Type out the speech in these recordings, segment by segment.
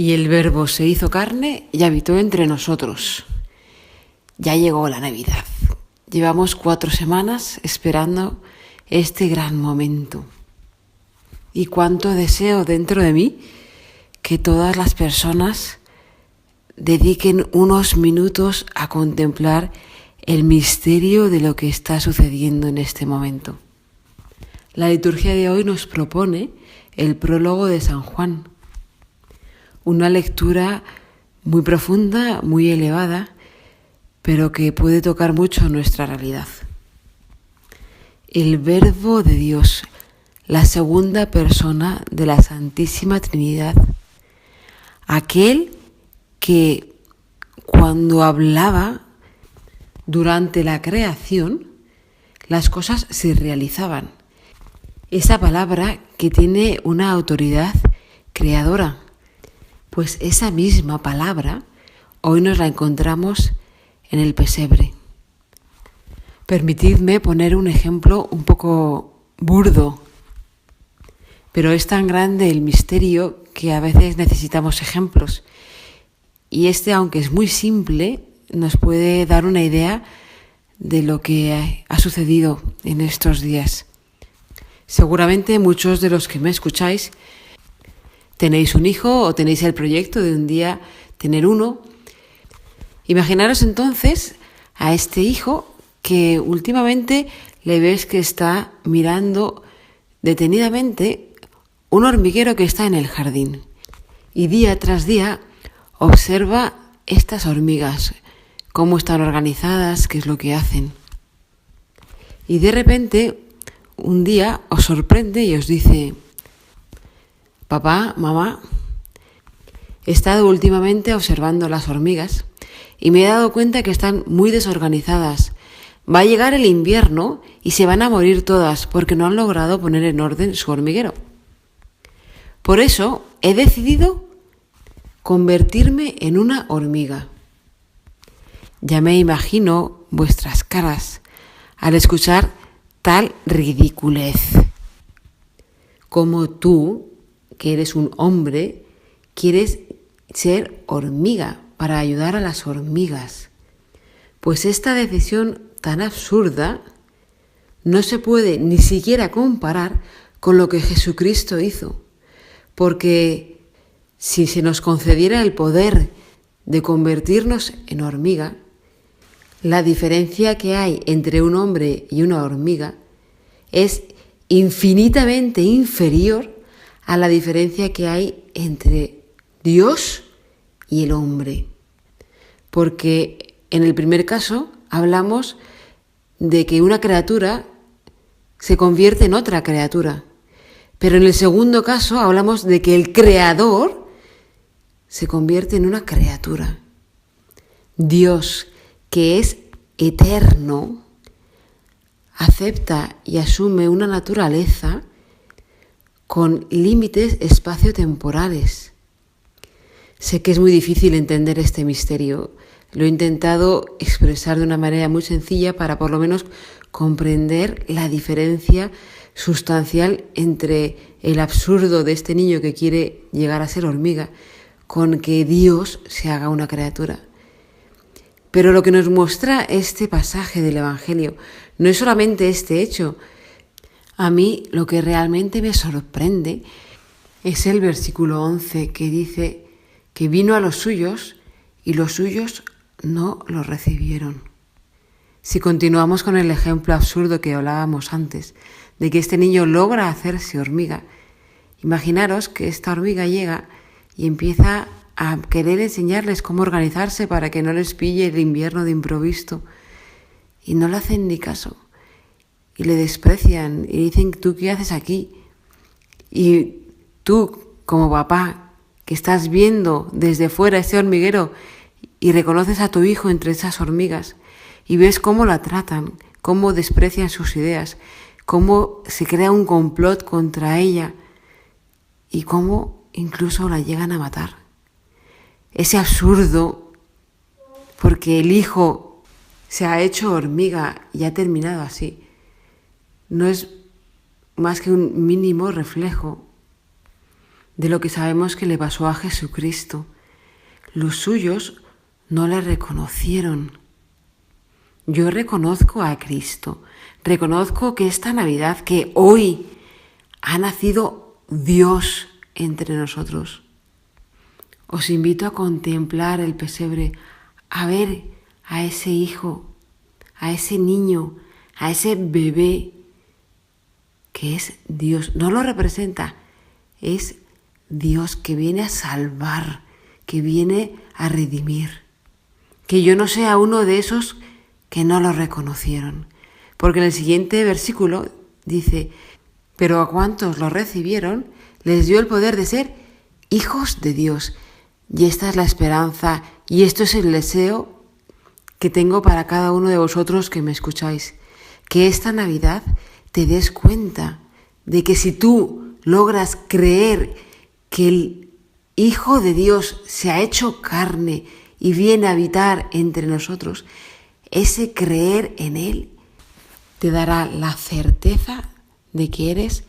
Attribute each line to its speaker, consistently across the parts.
Speaker 1: Y el Verbo se hizo carne y habitó entre nosotros. Ya llegó la Navidad. Llevamos 4 semanas esperando este gran momento. Y cuánto deseo dentro de mí que todas las personas dediquen unos minutos a contemplar el misterio de lo que está sucediendo en este momento. La liturgia de hoy nos propone el prólogo de San Juan, una lectura muy profunda, muy elevada, pero que puede tocar mucho nuestra realidad. El Verbo de Dios, la segunda persona de la Santísima Trinidad, aquel que cuando hablaba durante la creación, las cosas se realizaban. Esa palabra que tiene una autoridad creadora, pues esa misma palabra hoy nos la encontramos en el pesebre. Permitidme poner un ejemplo un poco burdo, pero es tan grande el misterio que a veces necesitamos ejemplos. Y aunque es muy simple, nos puede dar una idea de lo que ha sucedido en estos días. Seguramente muchos de los que me escucháis tenéis un hijo o tenéis el proyecto de un día tener uno. Imaginaros entonces a este hijo que últimamente le ves que está mirando detenidamente un hormiguero que está en el jardín y día tras día observa estas hormigas, cómo están organizadas, qué es lo que hacen. Y de repente un día os sorprende y os dice: papá, mamá, he estado últimamente observando las hormigas y me he dado cuenta que están muy desorganizadas. Va a llegar el invierno y se van a morir todas porque no han logrado poner en orden su hormiguero. Por eso he decidido convertirme en una hormiga. Ya me imagino vuestras caras al escuchar tal ridiculez. Como tú, que eres un hombre, quieres ser hormiga para ayudar a las hormigas. Pues esta decisión tan absurda no se puede ni siquiera comparar con lo que Jesucristo hizo. Porque si se nos concediera el poder de convertirnos en hormiga, la diferencia que hay entre un hombre y una hormiga es infinitamente inferior a la diferencia que hay entre Dios y el hombre. Porque en el primer caso hablamos de que una criatura se convierte en otra criatura. Pero en el segundo caso hablamos de que el creador se convierte en una criatura. Dios, que es eterno, acepta y asume una naturaleza con límites espaciotemporales. Sé que es muy difícil entender este misterio. Lo he intentado expresar de una manera muy sencilla para por lo menos comprender la diferencia sustancial entre el absurdo de este niño que quiere llegar a ser hormiga con que Dios se haga una criatura. Pero lo que nos muestra este pasaje del Evangelio no es solamente este hecho. A mí lo que realmente me sorprende es el versículo 11 que dice que vino a los suyos y los suyos no lo recibieron. Si continuamos con el ejemplo absurdo que hablábamos antes, de que este niño logra hacerse hormiga, imaginaros que esta hormiga llega y empieza a querer enseñarles cómo organizarse para que no les pille el invierno de improviso, y no le hacen ni caso, y le desprecian y dicen: ¿tú qué haces aquí? Y tú, como papá, que estás viendo desde fuera este hormiguero y reconoces a tu hijo entre esas hormigas y ves cómo la tratan, cómo desprecian sus ideas, cómo se crea un complot contra ella y cómo incluso la llegan a matar. Ese absurdo, porque el hijo se ha hecho hormiga y ha terminado así, no es más que un mínimo reflejo de lo que sabemos que le pasó a Jesucristo. Los suyos no le reconocieron. Yo reconozco a Cristo, reconozco que esta Navidad, que hoy ha nacido Dios entre nosotros. Os invito a contemplar el pesebre, a ver a ese hijo, a ese niño, a ese bebé que es Dios. No lo representa, es Dios que viene a salvar, que viene a redimir. Que yo no sea uno de esos que no lo reconocieron. Porque en el siguiente versículo dice: pero a cuantos lo recibieron, les dio el poder de ser hijos de Dios. Y esta es la esperanza y esto es el deseo que tengo para cada uno de vosotros que me escucháis. Que esta Navidad te des cuenta de que si tú logras creer que el Hijo de Dios se ha hecho carne y viene a habitar entre nosotros, ese creer en Él te dará la certeza de que eres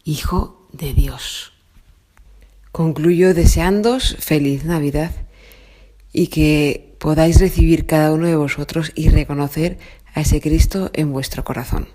Speaker 1: hijo de Dios. Concluyo deseándoos feliz Navidad y que podáis recibir cada uno de vosotros y reconocer a ese Cristo en vuestro corazón.